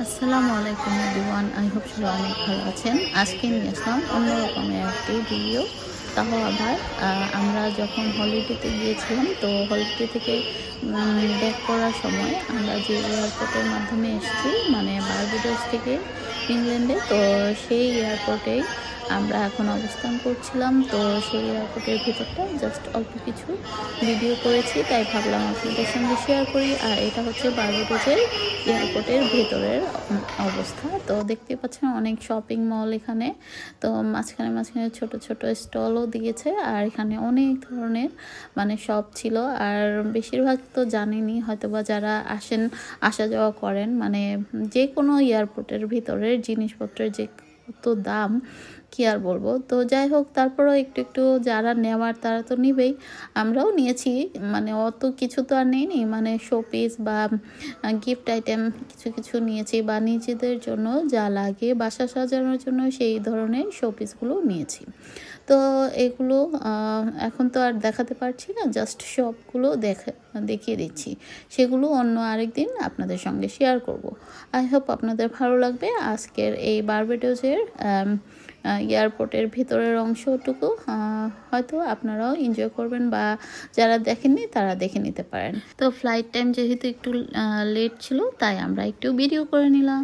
আসসালামু আলাইকুম everyone, I hope সবাই অনেক ভালো আছেন। আজকে নিয়ে আসলাম অন্যরকমের একটি ভিডিও। তাও আবার আমরা যখন হলিডেতে গিয়েছিলাম, তো হলিডে থেকে ব্যাক করার সময় আমরা যে এয়ারপোর্টের মাধ্যমে এসেছি, মানে বার্বাডোস থেকে ইংল্যান্ডে, তো সেই এয়ারপোর্টেই আমরা এখন অবস্থান করছিলাম। তো সেই এয়ারপোর্টের ভিতরটা জাস্ট অল্প কিছু ভিডিও করেছি, তাই ভাবলাম আপনাদের সঙ্গে শেয়ার করি। আর এটা হচ্ছে বার্বাডোসের এয়ারপোর্টের ভেতরের অবস্থা। তো দেখতে পাচ্ছেন অনেক শপিং মল এখানে। তো মাঝখানে মাঝখানে ছোট ছোট স্টলও দিয়েছে, আর এখানে অনেক ধরনের মানে শপ ছিল। আর বেশিরভাগ তো জানেনই হয়তো বা, যারা আসা যাওয়া করেন, মানে যে কোনো এয়ারপোর্টের ভিতরের জিনিসপত্রের যে কত দাম, কি আর বলবো। তো যাই হোক, তারপরেও একটু একটু যারা নেওয়ার তারা তো নিবেই, আমরাও নিয়েছি। মানে অত কিছু তো আর নেইনি, মানে শোপিস বা গিফট আইটেম কিছু কিছু নিয়েছি, বা নিজেদের জন্য যা লাগে বাসা সাজানোর জন্য সেই ধরনের শোপিসগুলো নিয়েছি। তো এগুলো এখন তো আর দেখাতে পারছি না, জাস্ট শপগুলো দেখিয়ে দিচ্ছি। সেগুলো অন্য আরেকদিন আপনাদের সঙ্গে শেয়ার করব। আই হোপ আপনাদের ভালো লাগবে আজকের এই বার্বাডোসের এয়ারপোর্টের ভিতরের অংশটুকু। হয়তো আপনারাও এনজয় করবেন, বা যারা দেখেননি তারা দেখে নিতে পারেন। তো ফ্লাইট টাইম যেহেতু একটু লেট ছিল, তাই আমরা একটু ভিডিও করে নিলাম।